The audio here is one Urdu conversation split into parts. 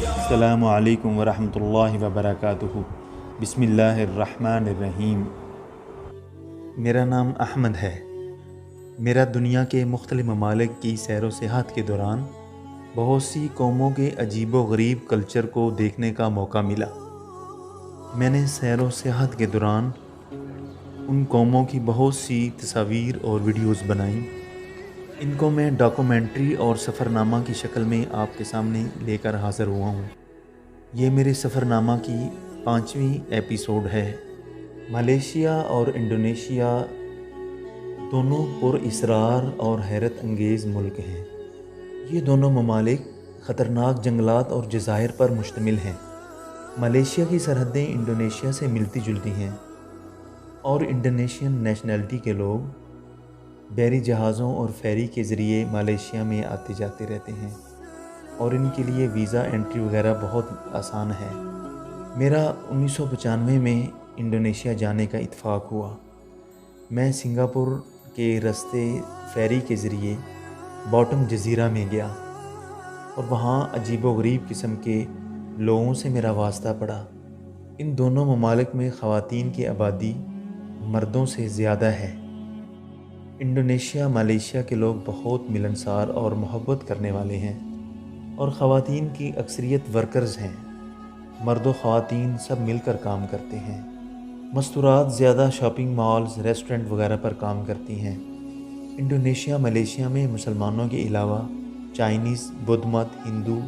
السلام علیکم ورحمۃ اللہ وبرکاتہ۔ بسم اللہ الرحمن الرحیم۔ میرا نام احمد ہے۔ میرا دنیا کے مختلف ممالک کی سیر و سیاحت کے دوران بہت سی قوموں کے عجیب و غریب کلچر کو دیکھنے کا موقع ملا۔ میں نے سیر و سیاحت کے دوران ان قوموں کی بہت سی تصاویر اور ویڈیوز بنائیں۔ ان کو میں ڈاکومنٹری اور سفرنامہ کی شکل میں آپ کے سامنے لے کر حاضر ہوا ہوں۔ یہ میرے سفرنامہ کی 5ویں ایپیسوڈ ہے۔ ملیشیا اور انڈونیشیا دونوں پر اسرار اور حیرت انگیز ملک ہیں۔ یہ دونوں ممالک خطرناک جنگلات اور جزائر پر مشتمل ہیں۔ ملیشیا کی سرحدیں انڈونیشیا سے ملتی جلتی ہیں اور انڈونیشین نیشنلٹی کے لوگ بحری جہازوں اور فیری کے ذریعے ملیشیا میں آتے جاتے رہتے ہیں اور ان کے لیے ویزا انٹری وغیرہ بہت آسان ہے۔ میرا 1995 میں انڈونیشیا جانے کا اتفاق ہوا۔ میں سنگاپور کے راستے فیری کے ذریعے باٹم جزیرہ میں گیا اور وہاں عجیب و غریب قسم کے لوگوں سے میرا واسطہ پڑا۔ ان دونوں ممالک میں خواتین کی آبادی مردوں سے زیادہ ہے۔ انڈونیشیا ملیشیا کے لوگ بہت ملنسار اور محبت کرنے والے ہیں اور خواتین کی اکثریت ورکرز ہیں۔ مرد و خواتین سب مل کر کام کرتے ہیں۔ مستورات زیادہ شاپنگ مالز، ریسٹورنٹ وغیرہ پر کام کرتی ہیں۔ انڈونیشیا ملیشیا میں مسلمانوں کے علاوہ چائنیز، بدھ مت، ہندو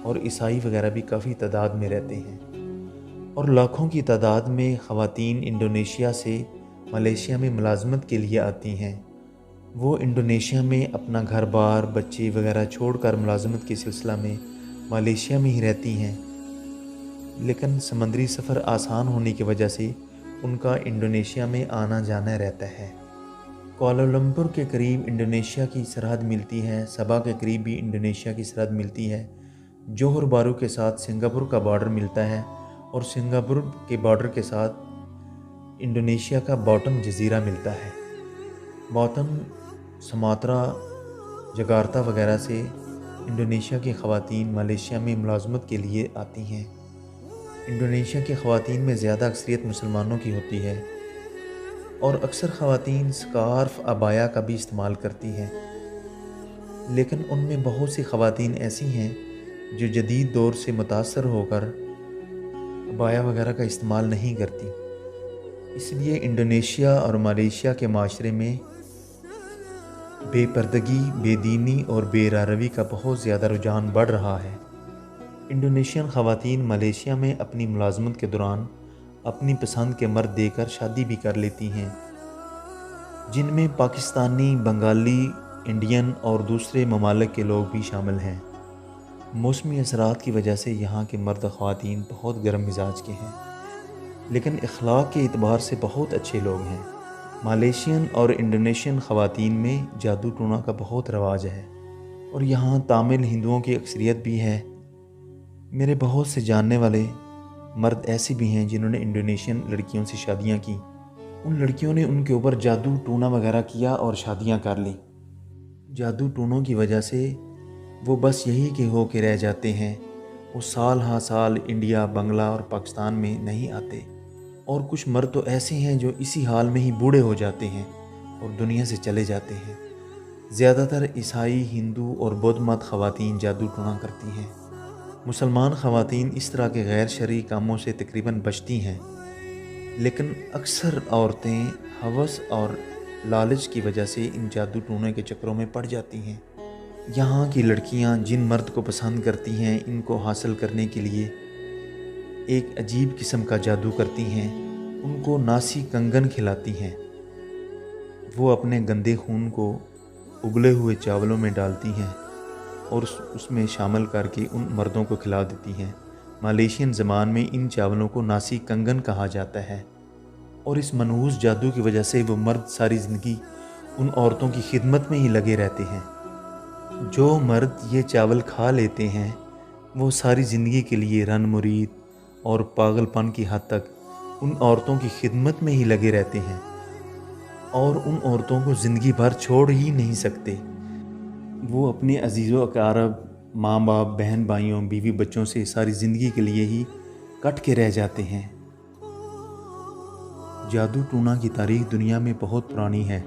اور عیسائی وغیرہ بھی کافی تعداد میں رہتے ہیں اور لاکھوں کی تعداد میں خواتین انڈونیشیا سے ملیشیا میں ملازمت کے لیے آتی ہیں۔ وہ انڈونیشیا میں اپنا گھر بار، بچے وغیرہ چھوڑ کر ملازمت کے سلسلہ میں ملیشیا میں ہی رہتی ہیں، لیکن سمندری سفر آسان ہونے کی وجہ سے ان کا انڈونیشیا میں آنا جانا رہتا ہے۔ کوالالمپور کے قریب انڈونیشیا کی سرحد ملتی ہے، صبا کے قریب بھی انڈونیشیا کی سرحد ملتی ہے، جوہر بارو کے ساتھ سنگاپور کا بارڈر ملتا ہے اور سنگاپور کے بارڈر کے ساتھ انڈونیشیا کا باٹم جزیرہ ملتا ہے۔ باٹم سماترا، جکارتا وغیرہ سے انڈونیشیا کی خواتین ملیشیا میں ملازمت کے لیے آتی ہیں۔ انڈونیشیا کی خواتین میں زیادہ اکثریت مسلمانوں کی ہوتی ہے اور اکثر خواتین سکارف، عبایا کا بھی استعمال کرتی ہیں، لیکن ان میں بہت سی خواتین ایسی ہیں جو جدید دور سے متاثر ہو کر عبایا وغیرہ کا استعمال نہیں کرتی۔ اس لیے انڈونیشیا اور ملیشیا کے معاشرے میں بے پردگی، بے دینی اور بے راروی کا بہت زیادہ رجحان بڑھ رہا ہے۔ انڈونیشین خواتین ملیشیا میں اپنی ملازمت کے دوران اپنی پسند کے مرد دے کر شادی بھی کر لیتی ہیں، جن میں پاکستانی، بنگالی، انڈین اور دوسرے ممالک کے لوگ بھی شامل ہیں۔ موسمی اثرات کی وجہ سے یہاں کے مرد خواتین بہت گرم مزاج کے ہیں، لیکن اخلاق کے اعتبار سے بہت اچھے لوگ ہیں۔ ملیشین اور انڈونیشین خواتین میں جادو ٹونا کا بہت رواج ہے اور یہاں تامل ہندوؤں کی اکثریت بھی ہے۔ میرے بہت سے جاننے والے مرد ایسے بھی ہیں جنہوں نے انڈونیشین لڑکیوں سے شادیاں کی۔ ان لڑکیوں نے ان کے اوپر جادو ٹونا وغیرہ کیا اور شادیاں کر لیں۔ جادو ٹونوں کی وجہ سے وہ بس یہی کہ ہو کے رہ جاتے ہیں، وہ سال ہاں سال انڈیا، بنگلہ اور پاکستان میں نہیں آتے۔ اور کچھ مرد تو ایسے ہیں جو اسی حال میں ہی بوڑھے ہو جاتے ہیں اور دنیا سے چلے جاتے ہیں۔ زیادہ تر عیسائی، ہندو اور بدھ مت خواتین جادو ٹونا کرتی ہیں۔ مسلمان خواتین اس طرح کے غیر شرعی کاموں سے تقریباً بچتی ہیں، لیکن اکثر عورتیں ہوس اور لالچ کی وجہ سے ان جادو ٹونے کے چکروں میں پڑ جاتی ہیں۔ یہاں کی لڑکیاں جن مرد کو پسند کرتی ہیں، ان کو حاصل کرنے کے لیے ایک عجیب قسم کا جادو کرتی ہیں۔ ان کو ناسی کنگن کھلاتی ہیں۔ وہ اپنے گندے خون کو ابلے ہوئے چاولوں میں ڈالتی ہیں اور اس میں شامل کر کے ان مردوں کو کھلا دیتی ہیں۔ ملیشین زبان میں ان چاولوں کو ناسی کنگن کہا جاتا ہے اور اس منحوس جادو کی وجہ سے وہ مرد ساری زندگی ان عورتوں کی خدمت میں ہی لگے رہتے ہیں۔ جو مرد یہ چاول کھا لیتے ہیں وہ ساری زندگی کے لیے رن مرید اور پاگل پن کی حد تک ان عورتوں کی خدمت میں ہی لگے رہتے ہیں اور ان عورتوں کو زندگی بھر چھوڑ ہی نہیں سکتے۔ وہ اپنے عزیز و اقارب، ماں باپ، بہن بھائیوں، بیوی بچوں سے ساری زندگی کے لیے ہی کٹ کے رہ جاتے ہیں۔ جادو ٹونا کی تاریخ دنیا میں بہت پرانی ہے۔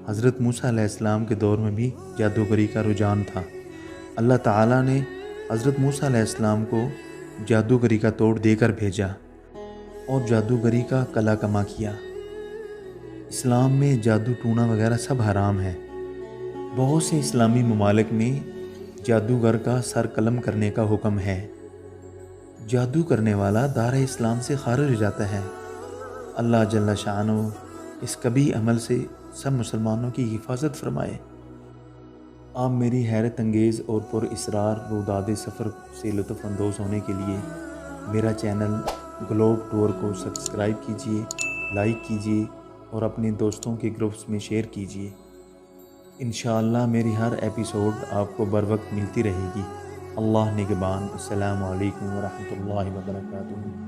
حضرت موسیٰ علیہ السلام کے دور میں بھی جادوگری کا رجحان تھا۔ اللہ تعالیٰ نے حضرت موسیٰ علیہ السلام کو جادوگری کا توڑ دے کر بھیجا اور جادوگری کا کلا کما کیا۔ اسلام میں جادو ٹونا وغیرہ سب حرام ہے۔ بہت سے اسلامی ممالک میں جادوگر کا سر قلم کرنے کا حکم ہے۔ جادو کرنے والا دار اسلام سے خارج ہو جاتا ہے۔ اللہ جل شانہ اس کبھی عمل سے سب مسلمانوں کی حفاظت فرمائے۔ آپ میری حیرت انگیز اور پر اسرار روداد سفر سے لطف اندوز ہونے کے لیے میرا چینل گلوب ٹور کو سبسکرائب کیجیے، لائک کیجیے اور اپنے دوستوں کے گروپس میں شیئر کیجیے۔ انشاءاللہ میری ہر ایپیسوڈ آپ کو بر وقت ملتی رہے گی۔ اللہ نگہبان۔ السلام علیکم ورحمۃ اللہ وبرکاتہ۔